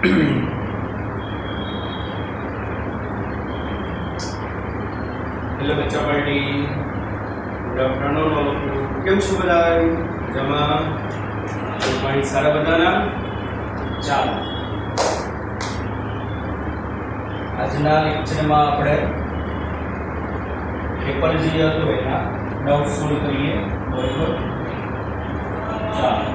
Hello બચ્ચા party Pranab કેમ છો બધા જમા પાણી સારા બધાના ચાલો આજના લેક્ચરમાં આપણે પેપર જે હતું એના ડાઉટ સોલ્વ કરીએ બરોબર ચાલો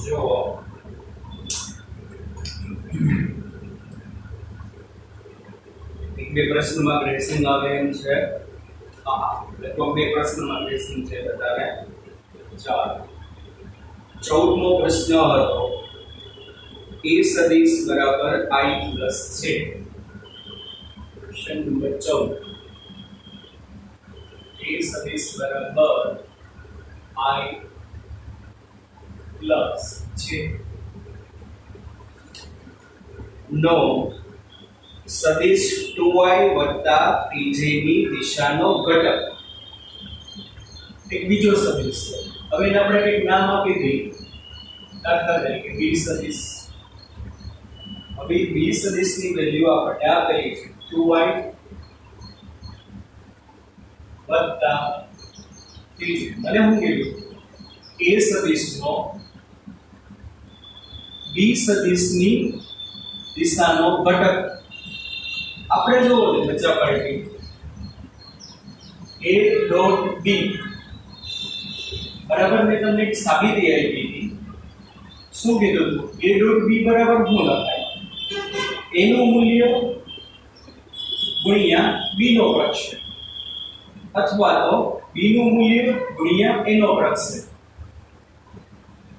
જો એક બે પ્રશ્નમાં ગ્રેસિંગ આવે એમ છે હા એટલે બે પ્રશ્નમાં ગ્રેસિંગ છે બતાવે ચાલો 14મો પ્રશ્ન હતો a સદિશ બરાબર I પ્લસ છે ક્વેશ્ચન નંબર 14 a સદિશ બરાબર I પ્લસ છે નો સદિશ 2i વત્તા 3j ની દિશાનો ઘટક એક બીજો સદિશ છે હવે એને આપણે એક નામ આપી દઈએ દાખલા તરીકે b સદિશ હવે b સદિશની વેલ્યુ આપણે આપેલી છે 2i વત્તા 3j અને હું કીધું a સદિશનો b સદિશની દિશાનો ઘટક આપણે જોવો છે બચ્ચા પાર્ટી a ડોટ b બરાબર મેં તમને એક સાબિતી આપી હતી શું કીધું a ડોટ b બરાબર શું લખાય a નું મૂલ્ય ગુણ્યા b નો પ્રક્ષેપ અથવા તો b નું મૂલ્ય ગુણ્યા a નો પ્રક્ષેપ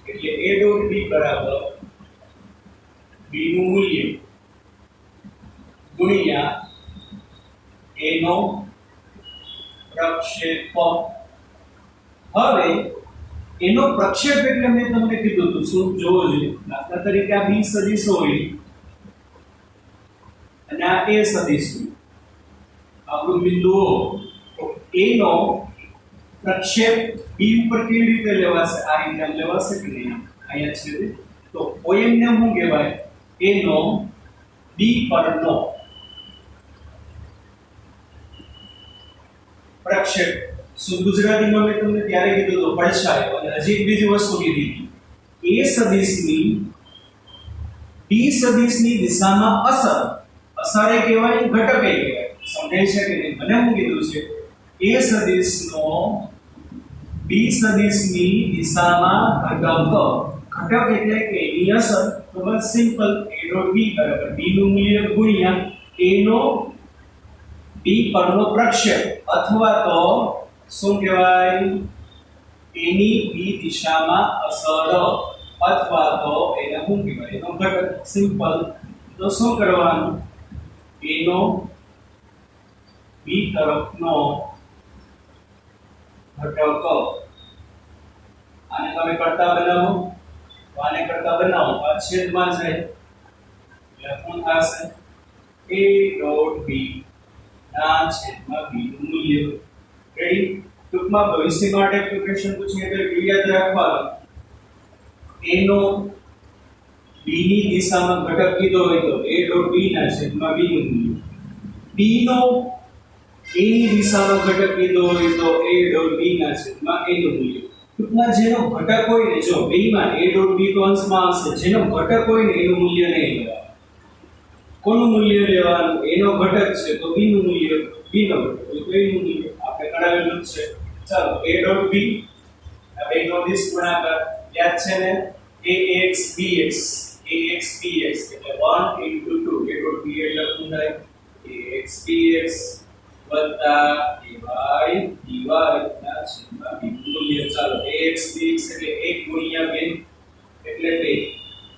એટલે a ડોટ b બરાબર b નું મૂલ્ય ગુણ્યા a નો પ્રક્ષેપ હવે એનો પ્રક્ષેપ એટલે મેં તમને કીધું હતું શું જોવો જોઈએ દાખલા તરીકે આ b સદિશ હોય અને આ a સદિશ હોય આપણું બિંદુ તો a નો પ્રક્ષેપ b ઉપર કેવી રીતે લેવાશે આ રીતે લેવાશે કે નહીં અહીંયા છે તો OM ને શું કહેવાય a નો b પરનો પ્રક્ષેપ શું ગુજરાતીમાં મેં તમને ત્યારે કીધું તો પડછાયો અને હજી એક બીજી વસ્તુ કીધી હતી a સદિશની b સદિશની દિશામાં અસર અસરે કહેવાય ઘટકે કહેવાય સમજાય છે કે નહીં મને શું કીધું છે a સદિશનો b સદિશની દિશામાં ઘટક ઘટક એટલે કે એની અસર તો બસ સિમ્પલ a ડોટ b બરાબર b નું મૂલ્ય ગુણ્યા a નો b પરનો પ્રક્ષેપ અથવા તો શું કહેવાય a ની b દિશામાં અસર અથવા તો એને શું કહેવાય એનો ઘટક સિમ્પલ તો શું કરવાનું a નો b તરફનો ઘટક આને તમે કરતા બનાવો આને કરતા બનાવો આ છેદમાં જાય એટલે શું થશે a ડોટ b ના છેદમાં b નું મૂલ્ય રેડી ટૂંકમાં ભવિષ્ય માટે એપ્લિકેશન પૂછીએ તો યાદ રાખવાનું a નો b ની દિશામાં ઘટક કીધો હોય તો a ડોટ b ના છેદમાં b નું મૂલ્ય b નો a ની દિશામાં ઘટક કીધો હોય તો a ડોટ b ના છેદમાં a નું મૂલ્ય ટૂંકમાં જેનો ઘટક હોય ને જો બેમાં a ડોટ b તો અંશમાં આવશે જેનો ઘટક હોય ને એનું મૂલ્ય નહીં લેવાનું કોનું મૂલ્ય લેવાનું એનો ઘટક છે તો b નું મૂલ્ય b નો ઘટક તો એનું મૂલ્ય આપણે કરાવેલું છે ચાલો a ડોટ b આ બે નો દિશ ગુણાકાર યાદ છે ને ax bx ax bx એટલે 1 into 2 એ ડોટ b એટલે શું થાય ax bx વત્તા ay dy ના છેદમાં b નું મૂલ્ય ચાલો ax bx એટલે 1 ગુણ્યા 2 એટલે 2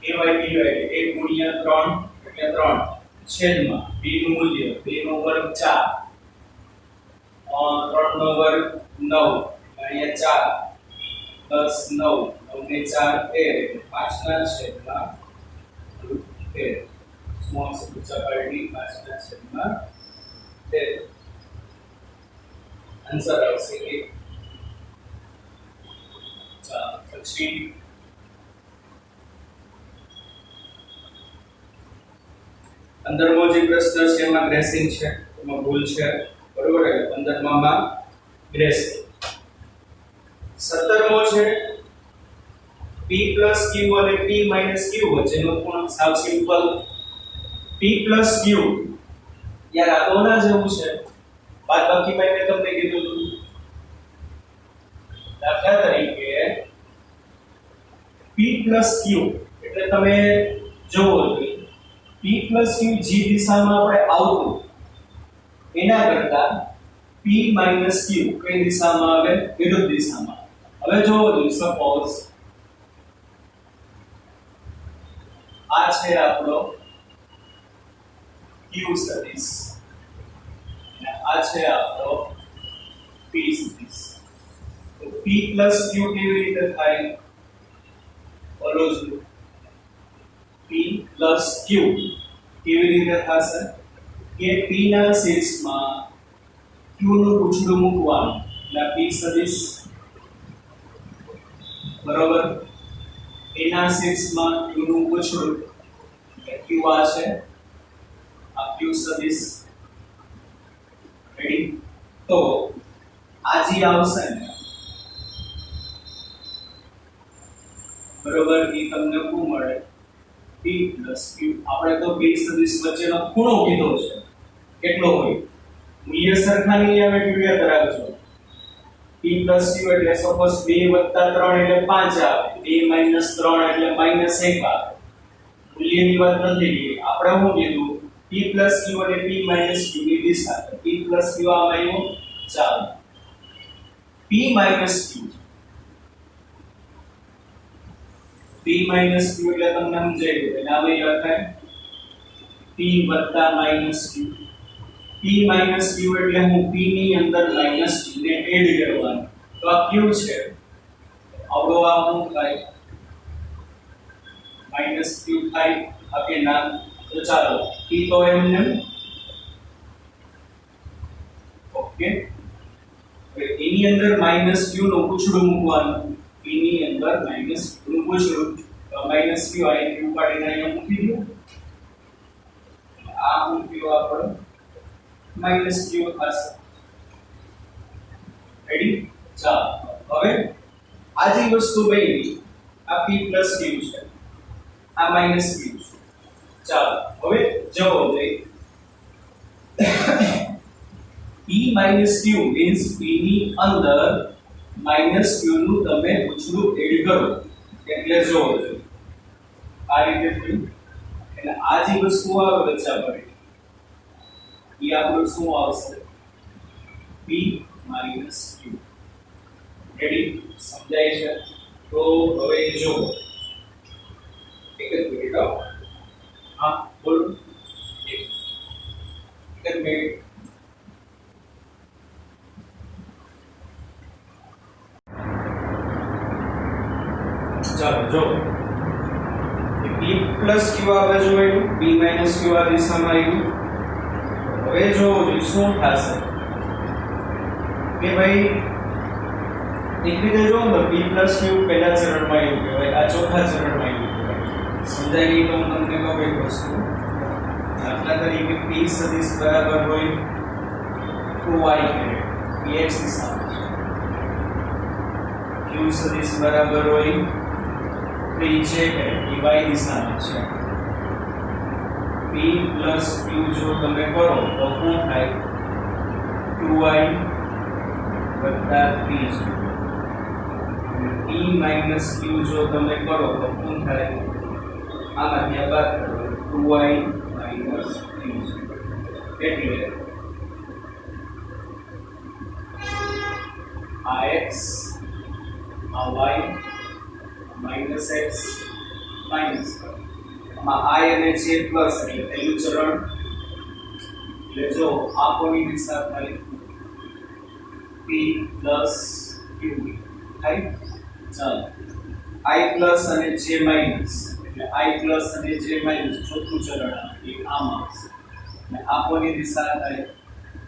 ay dy એટલે 1 ગુણ્યા 3 એટલે 3 છેદમાં b નું મૂલ્ય 2 નો વર્ગ 4 3 નો વર્ગ 9 અહીંયા 4 10 9 9 ને 4 13 5 ના છેદમાં 13 સ્મોલ સપાટી 5 ના છેદમાં 13 આન્સર આવશે કે ચાલો પછી અંદરનો જે પ્રશ્ન છે એમાં ગ્રેસિંગ છે એમાં ભૂલ છે બરોબર એટલે 15 માં ગ્રેસિંગ 17મો છે p q અને p q વચ્ચેનો કોણ સાવ સિમ્પલ p q યાર આ તો ના જેવું છે બાદબાકી મેં તમને કીધું હતું દાખલા તરીકે p q એટલે તમે જોવો જોઈએ p q જે દિશામાં આપણે આવતું એના કરતા p q કઈ દિશામાં આવે વિરુદ્ધ દિશામાં હવે જોવો જોઈએ સપોઝ આ છે આપણો q સદિશ અને આ છે આપણો p સદિશ તો p q કેવી રીતે થાય બોલો જો p q કેવી રીતે થશે કે p ના શીર્ષમાં q નું પૂછડું મૂકવાનું એટલે p સદિશ બરોબર એના શીર્ષમાં q નું પૂછડું એટલે q આ છે આ q સદિશ રેડી તો આ જે આવશે ને બરોબર એ તમને શું મળે p q આપણે તો બે સદિશ વચ્ચેનો ખૂણો કીધો છે કેટલો હોય મૂલ્ય સરખા નહીં આવે ક્લિયર કરાવજો p q એટલે સપોઝ 2 + 3 એટલે 5 આવે 2 - 3 એટલે -1 આવે મૂલ્યની વાત નથી કરી આપણે શું કીધું p q અને p q ની દિશા p q આમાં આવ્યો ચાલો p q p q એટલે તમને સમજાઈ ગયું એટલે આમાં લખાય p q p q એટલે હું p ની અંદર q ને એડ કરવાનું તો આ q છે આવડો આ શું થાય q થાય આ કે ના તો ચાલો p તો એમને ઓકે હવે એની અંદર q નું પૂછડું મૂકવાનું p ની અંદર q નું પૂછડું તો q આઈ q કાઢીને અહીંયા મૂકી દો આ મૂક્યો આપણો q થશે રેડી ચાલો હવે આ જે વસ્તુ બની આ p q છે આ q છે ચાલો હવે જવો જોઈએ p q means p ની અંદર q નું તમે પૂછડું એડ કરો એટલે જોવો જોઈએ આ રીતે થયું એટલે આ જે વસ્તુ આવે વચ્ચા પડે એ આપણું શું આવશે p q રેડી સમજાય છે તો હવે જો એક જ મિનિટ હા બોલો એક જ મિનિટ ચાલો જો p q આવે જોયું p q આ દિશામાં આવ્યું હવે જો શું થશે કે ભાઈ એક રીતે જો તો p q પહેલા ચરણમાં આવ્યું કહેવાય આ ચોથા ચરણમાં આવ્યું કહેવાય સમજાય નહીં તો હું તમને કહું એક વસ્તુ દાખલા તરીકે p સદિશ બરાબર હોય 2y px દિશામાં q સદિશ બરાબર હોય 3j y દિશામાં છે p q જો તમે કરો તો શું થાય 2y 3j p q જો તમે કરો તો શું થાય આમાંથી આ બાદ કરો 2y માઈનસ 3 એટલે આ x આ y માઈનસ x માઈનસ આમાં i અને j પ્લસ એટલે પહેલું ચરણ એટલે જો આ કોની દિશા થાય p પ્લસ q થાય ચાલો i પ્લસ અને j માઈનસ એટલે i પ્લસ અને j માઈનસ ચોથું ચરણ એ આમાં અને આ કોની દિશા થાય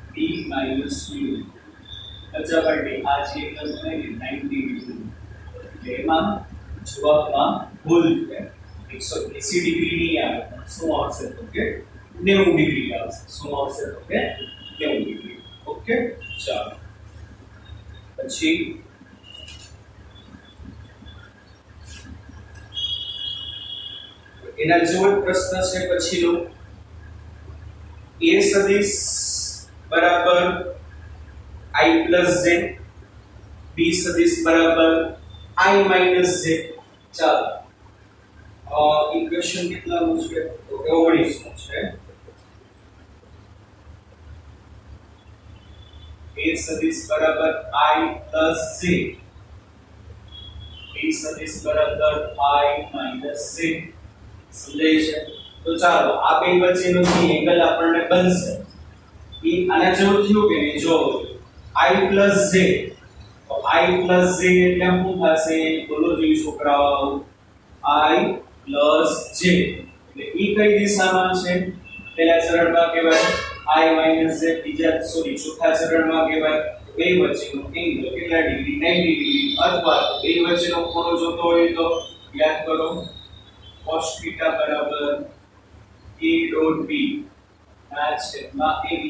p માઈનસ q અચાપટી આ જે એકમ થાય 90 ડિગ્રી એટલે એમાં જવાબમાં ભૂલ છે 180 ડિગ્રી નહીં આવે શું આવશે તો કે 90 ડિગ્રી આવશે શું આવશે તો કે 90 ડિગ્રી ઓકે ચાલો પછી એના જેવો પ્રશ્ન છે પછીનો a સદિશ બરાબર i plus z b સદિશ બરાબર i minus z ચાલો ઇક્વેશન કેટલાનું છે તો 19 નું છે a સદિશ બરાબર i plus z b સદિશ બરાબર i minus z સમજાય છે તો ચાલો આ બે વચ્ચેનો જે એંગલ આપણને બનશે એ આના જેવું થયું કે નહીં જો i plus z તો i plus z એટલે શું થશે બોલો જોઈ છોકરાઓ i plus j એટલે ઈ કઈ દિશામાં છે પહેલા ચરણમાં કહેવાય i minus z બીજા ચોથા ચરણમાં કહેવાય બે વચ્ચેનો એંગલ કેટલા ડિગ્રી 90 ડિગ્રી અથવા બે વચ્ચેનો ખૂણો જોતો હોય તો યાદ કરો cos θ બરાબર a dot b આ છેદમાં ab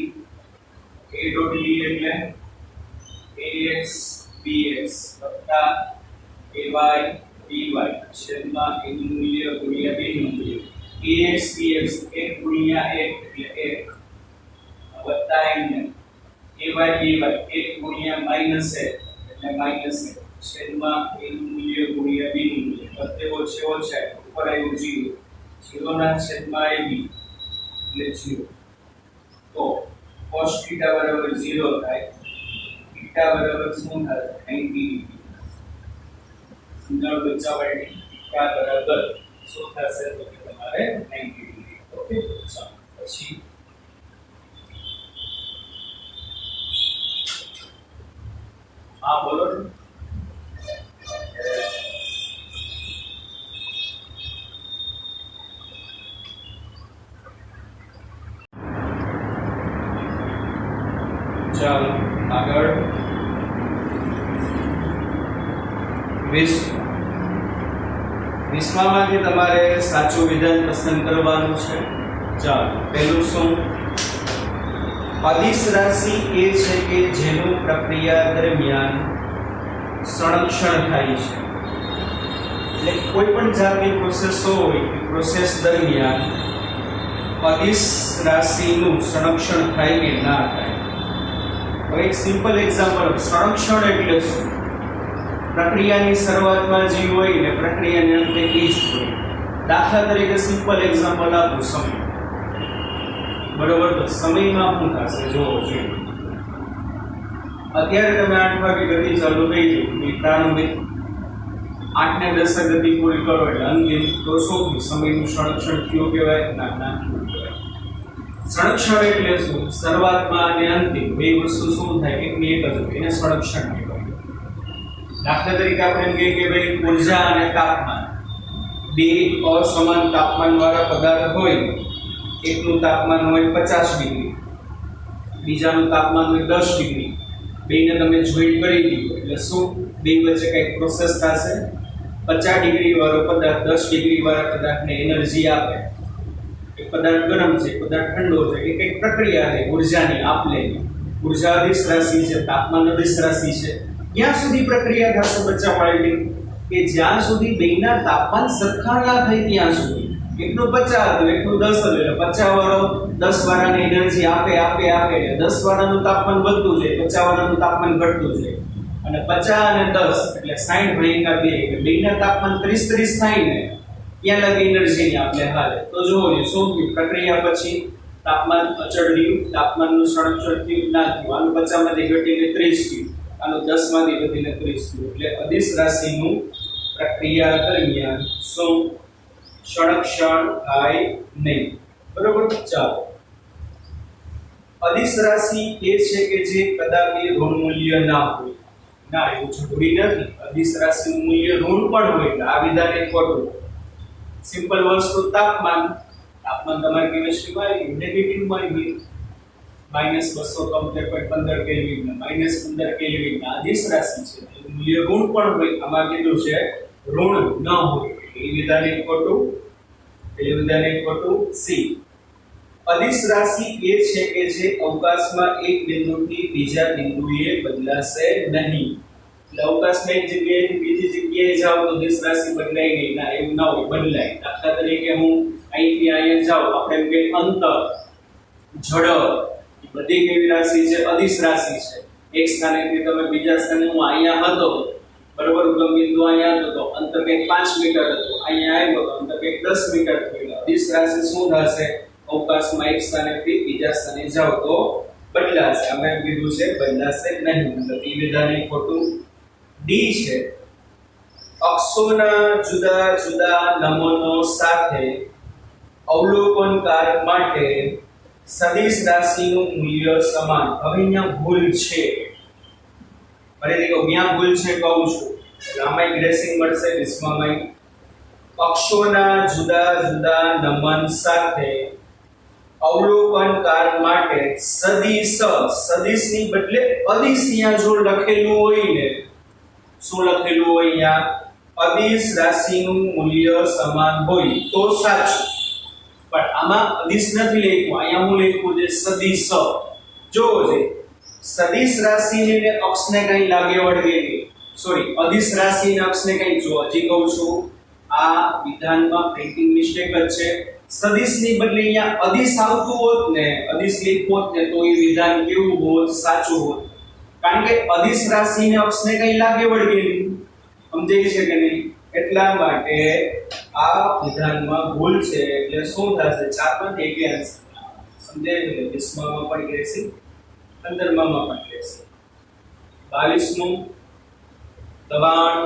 a dot b એટલે ax bx વત્તા ay dy છેદમાં a નું મૂલ્ય ગુણ્યા b નું મૂલ્ય ax bx 1 ગુણ્યા 1 એટલે 1 વત્તા n ay dy 1 ગુણ્યા -1 એટલે -1 છેદમાં a નું મૂલ્ય ગુણ્યા b નું મૂલ્ય બધેવો છેવો છે ઉપર આવ્યું 0 0 ના છેદમાં ab એટલે 0 તો cos θ બરાબર 0 થાય θ બરાબર શું થાય 90 ડિગ્રી સિગ્નલ બચાવવાની θ બરાબર શું થશે તો કે તમારે 90 ડિગ્રી ઓકે ચાલો પછી હા બોલો ચાલો આગળ 20 માંથી તમારે સાચું વિધાન પસંદ કરવાનું છે ચાલો પહેલું શું અદિશ રાશિ એ છે કે જેનું પ્રક્રિયા દરમિયાન સંરક્ષણ થાય છે એટલે કોઈ પણ જાતની પ્રોસેસ હોય એ પ્રોસેસ દરમિયાન અદિશ રાશિનું સંરક્ષણ થાય કે ના થાય હવે એક સિમ્પલ એક્ઝામ્પલ સંરક્ષણ એટલે શું પ્રક્રિયાની શરૂઆતમાં જે હોય ને પ્રક્રિયાને અંતે એ જ હોય દાખલા તરીકે સિમ્પલ એક્ઝામ્પલ આપું સમય બરોબર તો સમયમાં શું થશે જોવો જોઈએ અત્યારે તમે 8 વાગે ગતિ ચાલુ થઈ ગઈ પ્રારંભિક 8 ને 10 ગતિ પૂરી કરો એટલે અંતિમ તો શું સમયનું સંરક્ષણ થયું કહેવાય ના થયું કહેવાય સંરક્ષણ એટલે શું શરૂઆતમાં અને અંતિમ બે વસ્તુ શું થાય એકની એક જ હોય એને સંરક્ષણ કહેવાય દાખલા તરીકે આપણે એમ કહીએ કે ભાઈ ઊર્જા અને તાપમાન બે અસમાન તાપમાન વાળા પદાર્થ હોય એકનું તાપમાન હોય 50 ડિગ્રી બીજાનું તાપમાન હોય 10 ડિગ્રી બેને તમે જોઈન્ટ કરી દીધો એટલે શું બે વચ્ચે કંઈક પ્રોસેસ થશે 50 ડિગ્રી વાળો પદાર્થ 10 ડિગ્રી વાળા પદાર્થને એનર્જી આપે એક પદાર્થ ગરમ છે પદાર્થ ઠંડો છે એ કંઈક પ્રક્રિયા છે ઉર્જાની આપલેની ઉર્જા અદિશ રાશિ છે તાપમાન અદિશ રાશિ છે ક્યાં સુધી પ્રક્રિયા થશે બચ્ચા પાડેલી કે જ્યાં સુધી બેના તાપમાન સરખા ના થાય ત્યાં સુધી એકનું 50 એકનું 10 એટલે 50 વાળો 10 વાળાને એનર્જી આપે એટલે 10 વાળાનું તાપમાન વધતું જાય 50 વાળાનું તાપમાન ઘટતું જાય અને 50 અને 10 એટલે 60 ભાગ્યા 2 એટલે બેના તાપમાન 30 થાય ને ત્યાં લગી એનર્જી ને આપણે હાલે તો જોવો જોઈએ શું થયું પ્રક્રિયા પછી તાપમાન અચળ રહ્યું તાપમાનનું સંરક્ષણ થયું ના થયું આનું 50 માંથી ઘટીને 30 થયું આનું 10 માંથી ઘટીને 30 થયું એટલે અદિશ રાશિનું પ્રક્રિયા દરમિયાન શું સંરક્ષણ થાય નહીં બરોબર ચાલો અદિશ રાશિ એ છે કે જે કદાપી ઋણ મૂલ્ય ના હોય ના એવું જરૂરી નથી અદિશ રાશિનું મૂલ્ય ઋણ પણ હોય એટલે આ વિધાન એક ખોટું સિમ્પલ વસ્તુ તાપમાન તાપમાન તમારી કેમિસ્ટ્રીમાં નેગેટિવમાં આવી -273.15 કેલ્વિન -15 કેલ્વિન અદિશ રાશિ છે એનું મૂલ્ય ઋણ પણ હોય આમાં કીધું છે ઋણ ન હોય એ વિધાન એક ખોટું એ વિધાન એક ખોટું સી અદિશ રાશિ એ છે કે જે અવકાશમાં એક બિંદુથી બીજા બિંદુએ બદલાશે નહીં એટલે અવકાશમાં એક જગ્યાએથી બીજી જગ્યાએ જાવ તો અદિશ રાશિ બદલાય નહીં ના એવું ના હોય બદલાય દાખલા તરીકે હું અહીંથી અહીંયા જાઉં આપણે એમ કે અંતર ઝડપ એ બધી કેવી રાશિ છે અદિશ રાશિ છે એક સ્થાનેથી તમે બીજા સ્થાને હું અહીંયા હતો બરોબર ઉગમ બિંદુ અહીંયા હતો તો અંતર કંઈક 5 મીટર હતું અહીંયા આવ્યો તો અંતર કંઈક 10 મીટર થયું અદિશ રાશિ શું થશે અવકાશમાં એક સ્થાનેથી બીજા સ્થાને જાવ તો બદલાશે આપણે કીધું છે બદલાશે નહીં મતલબ એ વિધાન ખોટું ડી છે અક્ષોના જુદા જુદા નમૂનો સાથે અવલોકનકાર માટે સદિશ રાશિનું મૂલ્ય સમાન હવે અહીંયા ભૂલ છે ફરીથી કહું અહીંયા ભૂલ છે કહું છું આમાં ગ્રેસિંગ મળશે વિસ્મામાં અક્ષોના જુદા જુદા નમન સાથે અવલોકનકાર માટે સદિશની બદલે અદિશ અહીંયા જો લખેલું હોય ને શું લખેલું હોય અહીંયા અદિશ રાશિનું મૂલ્ય સમાન હોય તો સાચું પણ આમાં અદિશ નથી લખ્યું અહીંયા હું લખ્યું છે સદિશ જોવો છે સદિશ રાશિને ને અક્ષને કઈ લાગે વળગે નહીં સોરી અદિશ રાશિ ને અક્ષને કઈ જો હજી કહું છું આ વિધાનમાં પ્રિન્ટિંગ મિસ્ટેક જ છે સદિશની બદલે અહીંયા અદિશ આવતું હોત ને અદિશ લખ્યું હોત ને તો એ વિધાન કેવું હોત સાચું હોત કારણ કે અદિશ રાશિ ને અક્ષને કઈ લાગે વળગે નહીં સમજાય છે કે નહીં એટલા માટે આ વિધાનમાં ભૂલ છે એટલે શું થશે 4 માંથી 1 આન્સર સમજાય છે 20 માં પણ ગ્રેસિંગ 15 માં પણ ગ્રેસિંગ 22 નું દબાણ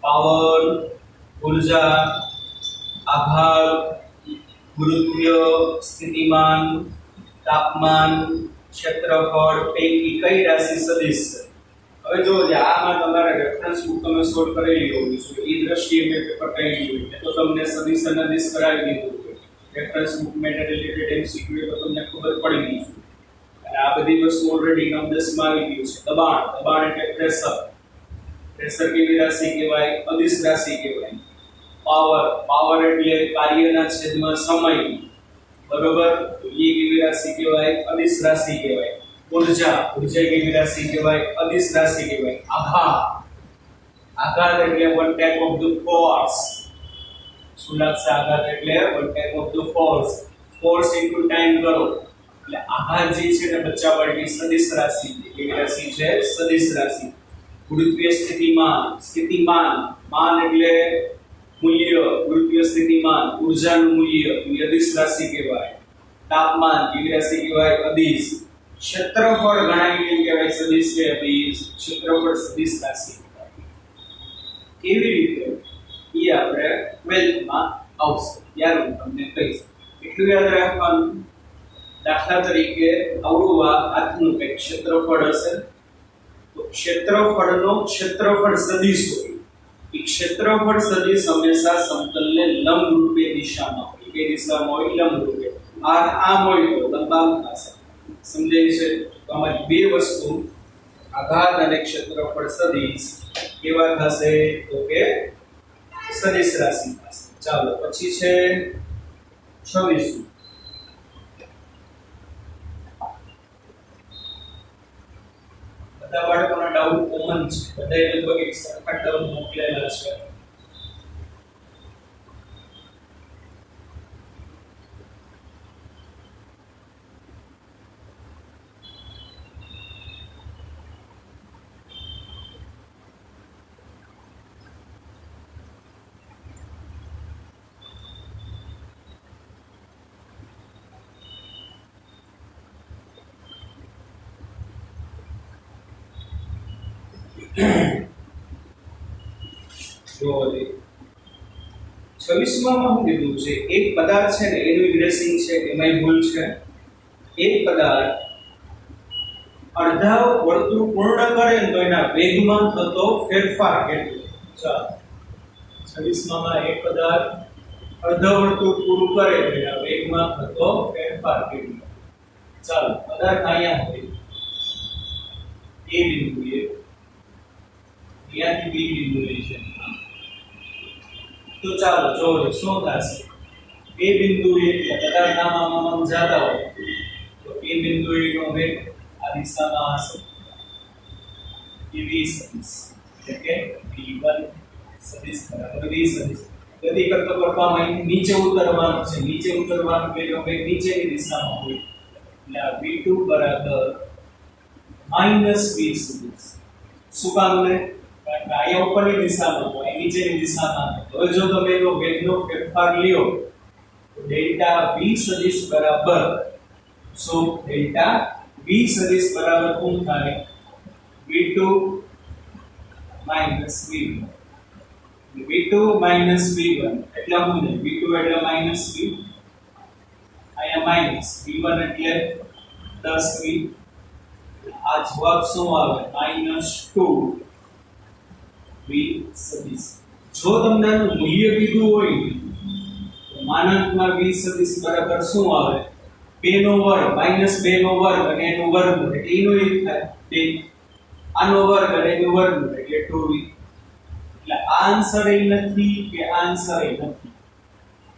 પાવર ઊર્જા આભાર ગુરુત્વીય સ્થિતિમાન તાપમાન ક્ષેત્રફળ પૈકી કઈ રાશિ સદિશ છે હવે જો આમાં તમારે રેફરન્સ બુક તમે સોલ્વ કરેલી હોવી જોઈએ એ દ્રષ્ટિએ મેં પેપર કરી લીધું એટલે તો તમને સદિશ અને અદિશ કરાવી દીધું છે reference book matter related MCQ તો તમને ખબર પડી ગઈ છે અને આ બધી વસ્તુ ઓલરેડી નવ 10 માં આવી ગયું છે દબાણ એટલે પ્રેશર કેવી રાશિ કહેવાય અદિશ રાશિ કહેવાય પાવર એટલે કાર્યના છેદમાં સમય બરોબર તો એ કેવી રાશિ કહેવાય અદિશ રાશિ કહેવાય ઊર્જા કેવી રાશિ કહેવાય અદિશ રાશિ કહેવાય આઘાત એટલે one type of the force શું લાગશે આઘાત એટલે one type of the force into time કરો એટલે આઘાત જે છે ને બચ્ચા પાર્ટી સદિશ રાશિ કેવી રાશિ છે સદિશ રાશિ ગુરુત્વીય સ્થિતિમાન માન એટલે મૂલ્ય ગુરુત્વીય સ્થિતિમાન ઊર્જાનું મૂલ્ય એ અદિશ રાશિ કહેવાય તાપમાન કેવી રાશિ કહેવાય અદિશ ક્ષેત્રફળ ગણાવી એમ કહેવાય સદિશ કે અદિશ ક્ષેત્રફળ સદિશ રાશિ કેવી રીતે એ આપણે 12th માં આવશે ત્યારે હું તમને કહીશ એટલું યાદ રાખવાનું દાખલા તરીકે અવળું હાથનું કંઈક ક્ષેત્રફળ હશે તો ક્ષેત્રફળનો ક્ષેત્રફળ સદિશ હોય એ ક્ષેત્રફળ સદિશ હંમેશા સમતલને લંબ રૂપે દિશામાં હોય કે દિશામાં હોય લંબ રૂપે આમ હોય તો લંબામ થશે સમજાય છે તો આમાં બે વસ્તુ આઘાત અને ક્ષેત્રફળ સદિશ કેવા થશે તો કે સદિશ રાશિ થશે ચાલો પછી છે 26 બધા બાળકોના ડાઉટ કોમન છે બધાએ લગભગ એક સરખા ડાઉટ મોકલેલા છે જો 26 માં શું કીધું છે એક પદાર્થ છે ને એનું ગ્રેસિંગ છે એમાંય ભૂલ છે એક પદાર્થ અડધા વર્તુળ પૂર્ણ કરે ને તો એના વેગમાં થતો ફેરફાર કેટલો ચાલો 26 માં એક પદાર્થ અડધા વર્તુળ પૂરું કરે તો એના વેગમાં થતો ફેરફાર કેટલો ચાલો પદાર્થ અહીંયા હોય એ બિંદુએ અહીંયાથી બી બિંદુએ છે તો ચાલો જોઈએ શું થશે એ બિંદુએ પદાર્થના મામા જાતા હોય તો એ બિંદુએ નો વેગ આ દિશામાં હશે એ v સદિશ એટલે કે v1 સદિશ બરાબર v સદિશ ગતિ કરતો આમાં અહીંથી નીચે ઉતરવાનું છે નીચે ઉતરવાનું એટલે વેગ નીચેની દિશામાં હોય એટલે આ v2 બરાબર -v સદિશ શું કામ લે કારણ કે અહીંયા ઉપરની દિશામાં હોય નીચેની દિશામાં હવે જો તમે એનો વેગનો ફેરફાર લ્યો તો ડેલ્ટા v સદિશ બરાબર શું ડેલ્ટા v સદિશ બરાબર શું થાય v2 v1 v2 v1 એટલે શું ને v2 એટલે માઈનસ v અહીંયા માઈનસ v1 એટલે 10v આ જવાબ શું આવે -2 v સદિશ જો તમને આનું મૂલ્ય કીધું હોય તો માનાંકમાં v સદિશ બરાબર શું આવે 2 નો વર્ગ -2 નો વર્ગ અને એનો વર્ગ એટલે એનો એક થાય 2 આનો વર્ગ અને એનો વર્ગ એટલે 2v એટલે આ આન્સર એ નથી કે આ આન્સર એ નથી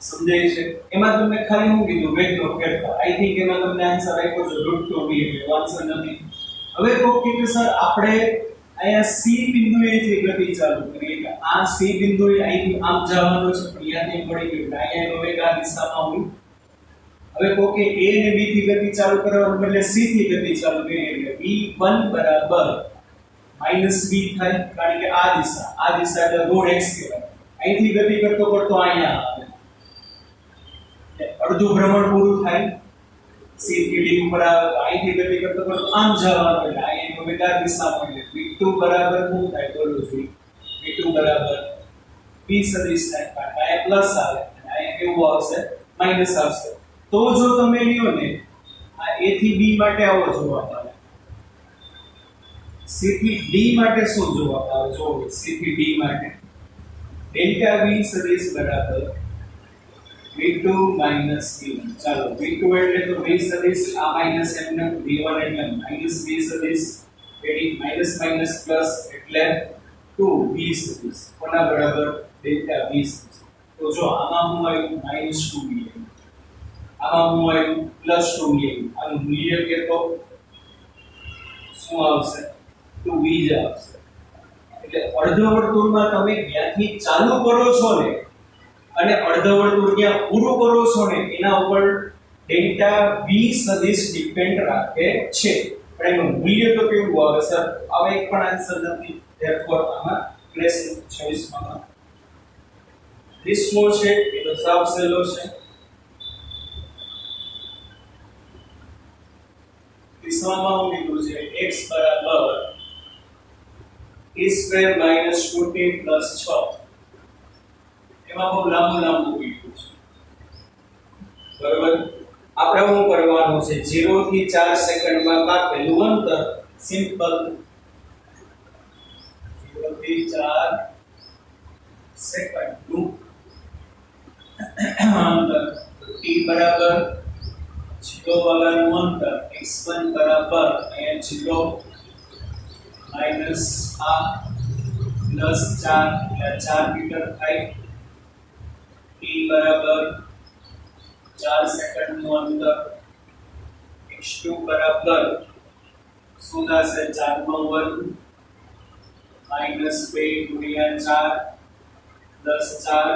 સમજાય છે એમાં તમને ખાલી હું કીધું વેગનો ફેરફાર આઈ થિંક એમાં તમને આન્સર આપ્યો છે √2v એટલે આન્સર નથી હવે કહો કે સર આપણે અહીંયા C બિંદુએથી ગતિ ચાલુ કરીએ કે આ C બિંદુએ અહીંથી આમ જવાનું છે પણ અહીંયાથી પડી ગયું અહીંયા એનો વેગ આ દિશામાં હોય હવે કહો કે A અને B થી ગતિ ચાલુ કરવાને બદલે C થી ગતિ ચાલુ કરીએ એટલે v1 બરાબર -v થાય કારણ કે આ દિશા એટલે રોડ x કહેવાય અહીંથી ગતિ કરતો અહીંયા આવે અડધું ભ્રમણ પૂરું થાય C થી D ઉપર આવે અહીંથી ગતિ કરતો આમ જવાનું એટલે અહીંયા એનો વેગ આ દિશામાં એટલે v2 બરાબર શું થાય બોલો જોઈ v2 બરાબર v સદિશ થાય કારણ કે અહીંયા પ્લસ આવે અને અહીંયા કેવું આવશે માઈનસ આવશે તો જો તમે લ્યો ને આ A થી B માટે આવો જવાબ આવે C થી D માટે શું જવાબ આવે જો C થી D માટે ડેલ્ટા v સદિશ બરાબર v2 v1 ચાલો v2 એટલે તો v સદિશ આ માઈનસ એમને v1 એટલે માઈનસ v સદિશ એડી માઈનસ માઈનસ પ્લસ એટલે 2 v સદિશ કોના બરાબર ડેલ્ટા v સદિશ તો જો આમાં હું આવ્યું -2v આમાં હું આવ્યું +2v આનું મૂલ્ય કેટલો શું આવશે 2v જ આવશે એટલે અર્ધ વર્તુળમાં તમે ક્યાંથી ચાલુ કરો છો ને અને અર્ધ વર્તુળ ક્યાં પૂરું કરો છો ને એના ઉપર ડેલ્ટા v સદિશ ડિપેન્ડ રાખે છે પણ એનું મૂલ્ય તો કેવું આવે સર આવા એક પણ આન્સર નથી ધેરફોર આમાં ગ્રેસિંગ 26 માં 30 છે એનો સાવ સહેલો છે કિસ્સામાં હું લીધું છે x બરાબર a² - 2t + 6 એમાં બહુ લાંબુ કીધું છે બરાબર આપણે શું કરવાનું છે 0 થી 4 સેકન્ડમાં કાપેલું અંતર સિમ્પલ 0 થી 4 સેકન્ડનું અંતર t બરાબર 0 વાળાનું અંતર x1 બરાબર અહીંયા 0 - આ +4 એટલે 4 મીટર થાય t બરાબર 4 સેકન્ડનું અંતર x2 બરાબર શું થશે 4 નો વર્ગ -2 * 4 +4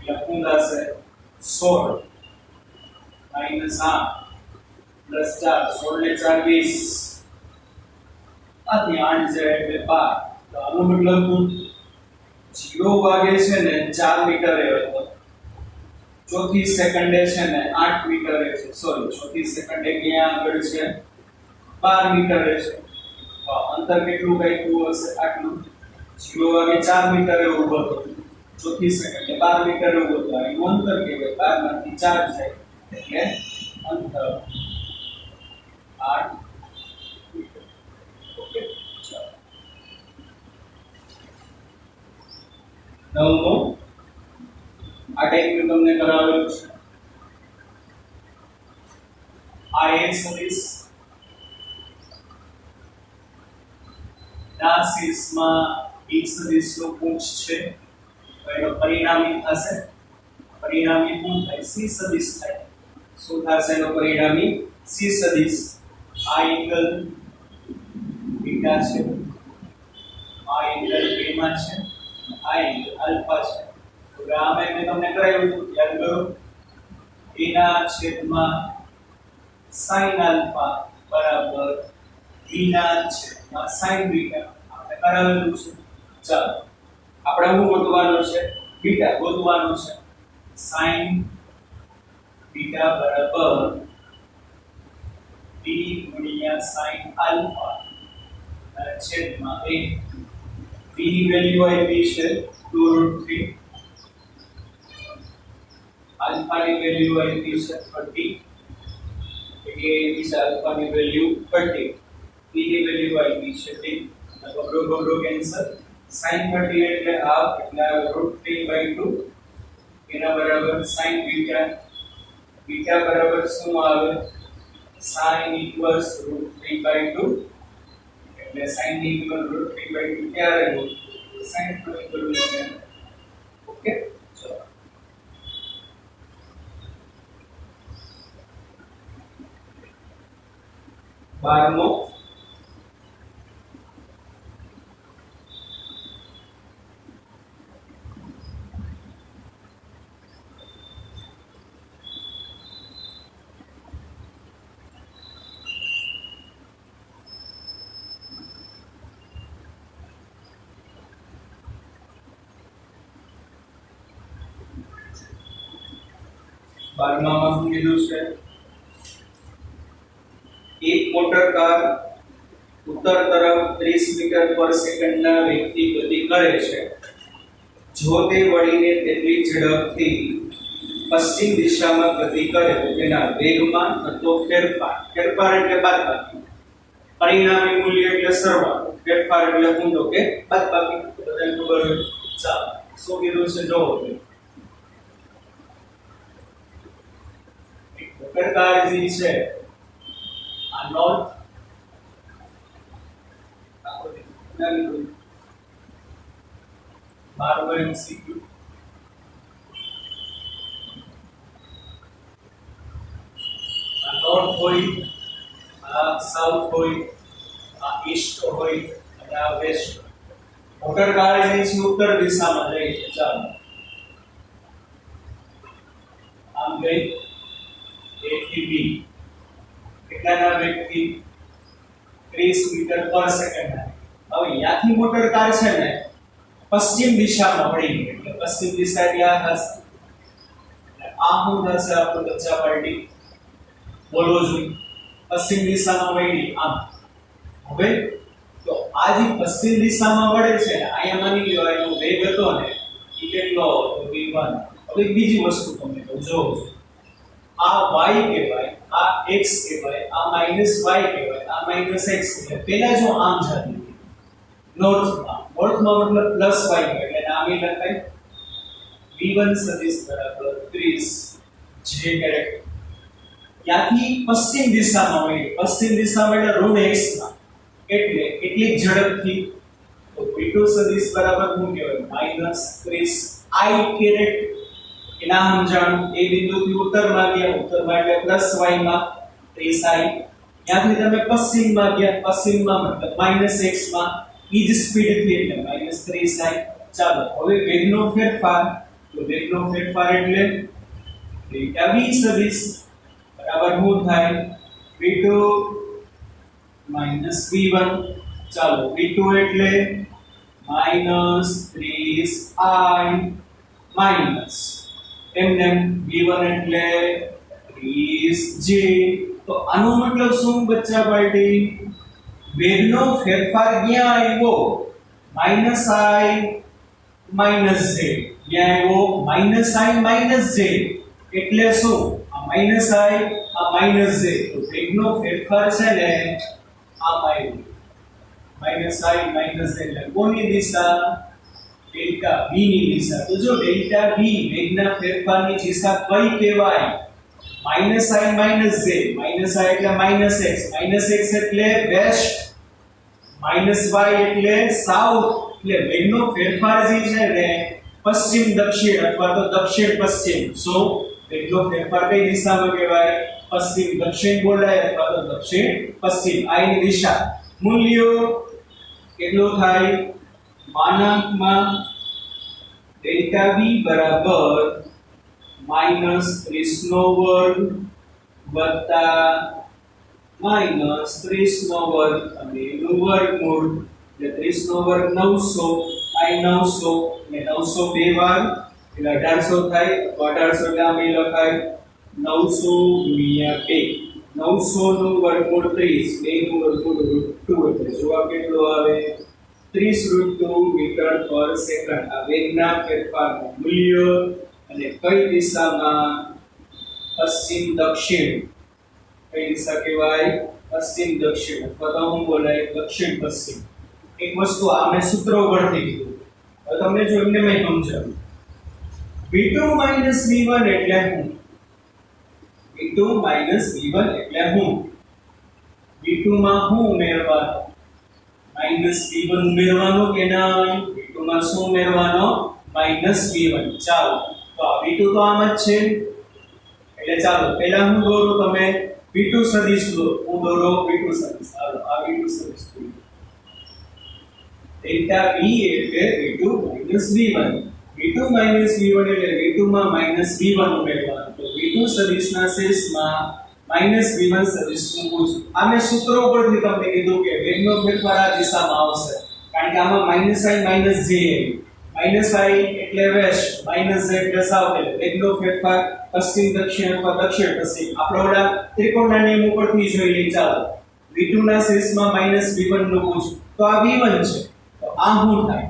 એટલે શું થશે 16 -8 +4 16 ને 4 20 આથી 8 જાય એટલે 12 તો આનો મતલબ 0 વાગે છે ને 4 મીટરે હતો ચોથી સેકન્ડે છે ને 8 મીટરે છે સોરી ચોથી સેકન્ડે ક્યાં આગળ છે 12 મીટરે છે અંતર કેટલું કાપ્યું હશે આટલું 0 વાગે 4 મીટરે ઊભો હતો ચોથી સેકન્ડ એટલે 12 મીટરે ઊભો હતો એનું અંતર કહેવાય 12 માંથી 4 જાય એટલે અંતર 8 મીટર ઓકે ચાલો નવમો આ ટાઈપનું તમને કરાવેલું છે આ એક સદિશ ના શીર્ષમાં એક સદિશનો પૂંછ છે તો એનો પરિણામી થશે પરિણામી શું થાય સી સદિશ થાય શું થશે એનો પરિણામી સી સદિશ આ એંગલ બીટા છે આ એંગલ બીમાં છે આ એંગલ આલ્ફા છે તો આ મેં તમને કરાવ્યું હતું યાદ કરો a ના છેદમાં sin આલ્ફા બરાબર b ના છેદમાં sin બીટા આપણે કરાવેલું છે ચાલો આપણે શું ગોતવાનું છે બીટા ગોતવાનું છે sin બીટા બરાબર b ગુણ્યા sin આલ્ફા છેદમાં a b ની વેલ્યુ આપી છે 2√3 આલ્ફા ની વેલ્યુ આપી છે 30 એટલે એ આલ્ફા ની વેલ્યુ 30 b ની વેલ્યુ આપી છે 10 બરોબર કેન્સલ sin 30 એટલે હાફ એટલે √3/2 એના બરાબર sin બીટા બીટા બરાબર શું આવે sin ઇક્વલ્સ √3/2 એટલે sin ઇક્વલ √3/2 ક્યારે હોય sin ઇક્વલ ઓકે ચલો 12મો બારમામાં શું કીધું છે એક મોટર કાર ઉત્તર તરફ 30 મીટર પર સેકન્ડના વેગથી ગતિ કરે છે જો તે વળીને તેટલી ઝડપથી પશ્ચિમ દિશામાં ગતિ કરે તો તેના વેગમાં થતો ફેરફાર ફેરફાર એટલે બાદબાકી પરિણામી મૂલ્ય એટલે સરવાળો ફેરફાર એટલે શું તો કે બાદબાકી બધાને ખબર હોય ચાલો શું કીધું છે જોવો મોટર કાર જે છે આ નોર્થ બરાબર એમસીક્યુ આ નોર્થ હોય આ સાઉથ હોય આ ઈસ્ટ હોય અને આ વેસ્ટ મોટર કાર જે છે ઉત્તર દિશામાં જાય છે ચાલો આમ ગઈ A થી B કેટલાના વેગથી 30 મીટર પર સેકન્ડ હવે ત્યાંથી મોટર કાર છે ને પશ્ચિમ દિશામાં વળી એટલે પશ્ચિમ દિશા ક્યાં થશે આ શું થશે આપણો બચ્ચા પાર્ટી બોલો જોઈએ પશ્ચિમ દિશામાં વળી આમ હવે તો આ જે પશ્ચિમ દિશામાં વળે છે ને અહીંયા માની લ્યો એનો વેગ હતો ને એ કેટલો હતો v1 હવે બીજી વસ્તુ તમને કહું જોવો આ y કહેવાય આ x કહેવાય આ -y કહેવાય આ -x એટલે પહેલા જો આમ જતી નોર્થમાં મતલબ +y કહેવાય એટલે નામ એ લખાય v1 સદિશ બરાબર 30 જે કેરેક્ટર ત્યાંથી પશ્ચિમ દિશામાં હોય પશ્ચિમ દિશામાં એટલે ઋણ x માં એટલે કેટલી ઝડપથી તો v2 સદિશ બરાબર શું કહેવાય -30 i કેરેટ એના સમજાણું એ બિંદુથી ઉત્તરમાં ગયા ઉત્તરમાં એટલે +y માં 30i ત્યાંથી તમે પશ્ચિમમાં ગયા પશ્ચિમમાં મતલબ -x માં ઈ જ સ્પીડ થી એટલે -30i ચાલો હવે વેગનો ફેરફાર તો વેગનો ફેરફાર એટલે ડેલ્ટા v સદિશ બરાબર શું થાય v2 v1 ચાલો v2 એટલે -30i માઈનસ એમને v1 એટલે 30j તો આનો મતલબ શું બચ્ચા પાર્ટી વેગનો ફેરફાર ક્યાં આવ્યો? માઈનસ આઈ માઈનસ ઝેડ. ક્યાં આવ્યો? માઈનસ આઈ માઈનસ ઝેડ. એટલે શું? આ માઈનસ આઈ આ માઈનસ ઝેડ. તો વેગનો ફેરફાર છે ને આમાં આવ્યો. માઈનસ આઈ માઈનસ ઝેડ એટલે કોની દિશા? ડેલ્ટા v ની દિશા. તો જો ડેલ્ટા v વેગના ફેરફારની દિશા કઈ કહેવાય? માઈનસ આઈ માઈનસ ઝેડ. માઈનસ આઈ એટલે માઈનસ x, માઈનસ x એટલે વેસ્ટ, માઈનસ y એટલે સાઉથ. એટલે વેગનો ફેરફાર જે છે ને પશ્ચિમ દક્ષિણ અથવા તો દક્ષિણ પશ્ચિમ. સો વેગનો ફેરફાર કઈ દિશામાં કહેવાય? પશ્ચિમ દક્ષિણ બોલાય અથવા તો દક્ષિણ પશ્ચિમ. આ એની દિશા. મૂલ્યો કેટલું થાય? માનાંકમાં ડેલ્ટા v બરાબર -30 નો વર્ગ વત્તા -30 નો વર્ગ અને એનું વર્ગમૂળ. એટલે 30 નો વર્ગ 900 આ 900 એટલે 900 બે વાર એટલે 1800 થાય. 1800 એટલે આમ લખાય 900 × 2. 900 નું વર્ગમૂળ 30, 2 નું વર્ગમૂળ √2 એટલે જવાબ કેટલો આવે? 30 √2 મીટર પર સેકન્ડ. આ વેગના ફેરફારનું મૂલ્ય અને કઈ દિશામાં? પશ્ચિમ દક્ષિણ. કઈ દિશા કહેવાય? પશ્ચિમ દક્ષિણ અથવા તો હું બોલાય દક્ષિણ પશ્ચિમ. એક વસ્તુ આ મેં સૂત્રો પરથી કીધું. હવે તમને જો એમને મેં સમજાવ્યું. v2 v1 એટલે શું? v2 v1 એટલે શું? v2 માં શું ઉમેરવાનું? -v1 ઉમેરવાનો કે નહીં? v2 માં શું ઉમેરવાનો? -v1. ચાલો તો આ v2 તો આમ જ છે. એટલે ચાલો પહેલા હું દોરો, તમે v2 સદિશ દોરો. હું દોરો v2 સદિશ. ચાલો આ v2 સદિશ દોરો. ડેલ્ટા v એટલે v2 v1. v2 v1 એટલે v2 માં -v1 ઉમેરવાનું. તો v2 સદિશના શેષમાં -v1 સદિશનું પૂછ. આ મેં સૂત્રો પરથી તમને કીધું કે વેગનો ફેરફાર આ દિશામાં આવશે. કારણ કે આમાં -i -j. -i એટલે વેસ્ટ, -z એટલે સાઉથ. એટલે વેગનો ફેરફાર પશ્ચિમ દક્ષિણ અથવા દક્ષિણ પશ્ચિમ. આપણે ઓલા ત્રિકોણના નિયમ ઉપરથી જોઈ લઈએ. ચાલો v2 ના શેષમાં -v1 નું પૂછ. તો આ v1 છે. તો આ શું થાય?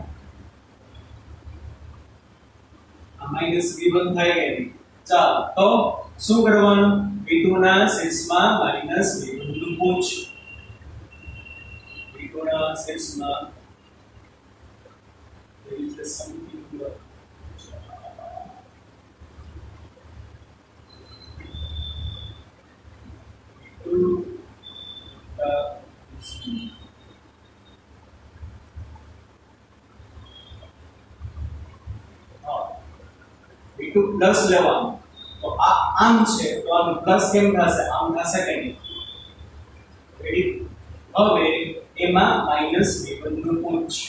આ -v1 થાય કે નહીં? ચાલો તો શું કરવાનું? v2 ના શેષમાં -v1 નું પૂછ. v2 ના શેષમાં there is a something v2 plus લેવાનું. તો આ આમ છે તો આનું પ્લસ કેમ થશે? આમ થશે કે નહીં? રેડી? હવે એમાં -v1 નું પૂછ.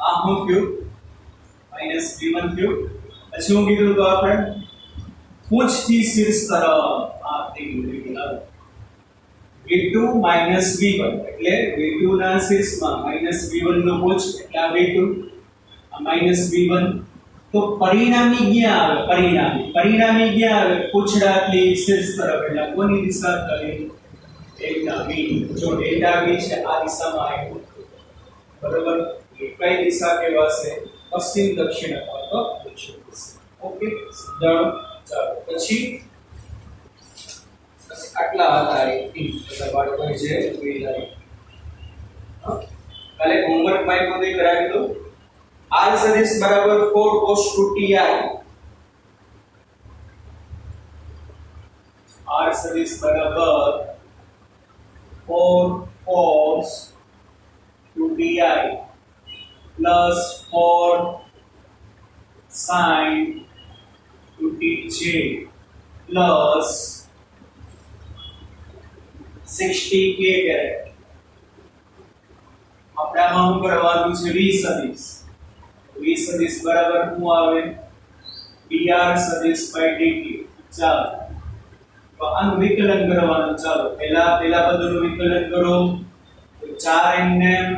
આ હું થયું? -v1 થયું. પછી હું કીધું તો આપણે પૂછથી શીર્ષ તરફ આ થઈ ગયું. v2 v1 એટલે v2 ના શીર્ષમાં -v1 નો પૂછ એટલે આ v2 આ -v1. તો પરિણામી ક્યાં આવે? પરિણામી ક્યાં આવે? પૂછડાથી શીર્ષ તરફ. એટલે કોની દિશા કરી? Delta v. જો ડેલ્ટા v છે આ દિશામાં આવ્યું. બરોબર? કઈ દિશા કહેવાશે? પશ્ચિમ દક્ષિણ અથવા તો દક્ષિણ પશ્ચિમ. ઓકે સમજાણું? ચાલો પછી આટલા હતા એટલે બાળકો જે જોઈ કાલે હોમવર્ક માં એક બધું કરાવી દો. r સદિશ બરાબર 4 cos 2ti. r સદિશ બરાબર 4 cos 2ti plus 4 sin 2tj plus 60k કેરેટ. આપણે આમાં શું કરવાનું છે? v સદિશ. v સદિશ બરાબર શું આવે? dr સદિશ by dt. ચાલો તો આનું વિકલન કરવાનું. ચાલો પહેલા પદનું વિકલન કરો. તો 4m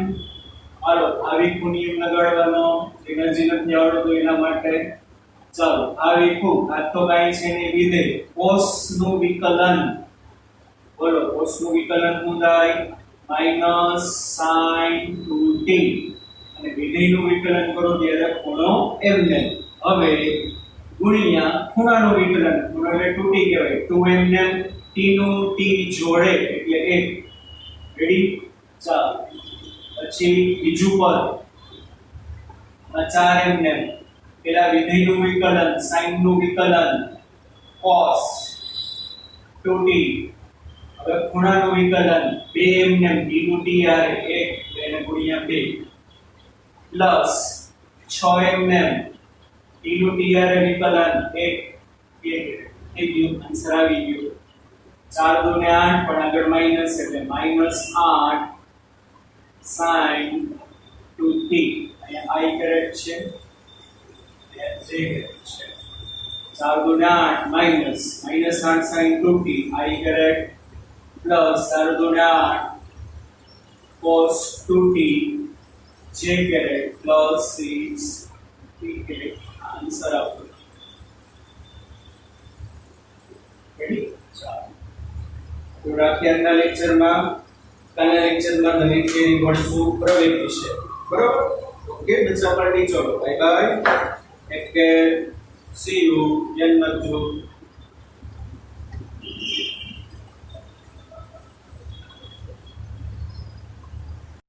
હાલો આવી નિયમ લગાડવાનો. એનર્જી નથી આવડતો એના માટે. ચાલો આવી આ તો કાઈ છે ને વિધેય cos નું વિકલન. બોલો cos નું વિકલન શું થાય? Minus sin 2t. અને વિધેયનું વિકલન કરો ત્યારે ખૂણો m. હવે ગુણ્યા ખૂણાનું વિકલન. ખૂણો એટલે 2t કહેવાય. 2m t નું t જોડે એટલે 1. રેડી? ચાલો પછી બીજું પદ 4m. પેલા વિધેયનું વિકલન, sin નું વિકલન cos 2t. હવે ખૂણાનું વિકલન 2m t નું t આવે 1 એને ગુણ્યા 2 પ્લસ 6m t નું t આવે વિકલન 1 થઈ ગયું. આન્સર આવી ગયો. 4 2 ને 8 પણ આગળ માઈનસ એટલે -8 sin 2t. અહીંયા i કરેક્ટ છે, j કરેક્ટ છે. 4 2 ને 8 -8 sin 2t i correct plus 4 2 ને 8 cos 2t j correct plus 6 t correct. Answer આપો. રેડી? ચાલો તો અત્યારના લેક્ચરમાં કાલના લેક્ચરમાં નવી થિયરી ભણશું પ્રવેગ વિશે. બરોબર? ઓકે બચ્ચા પર ટીચરો bye bye. Take care. C you. ધ્યાન રાખજો.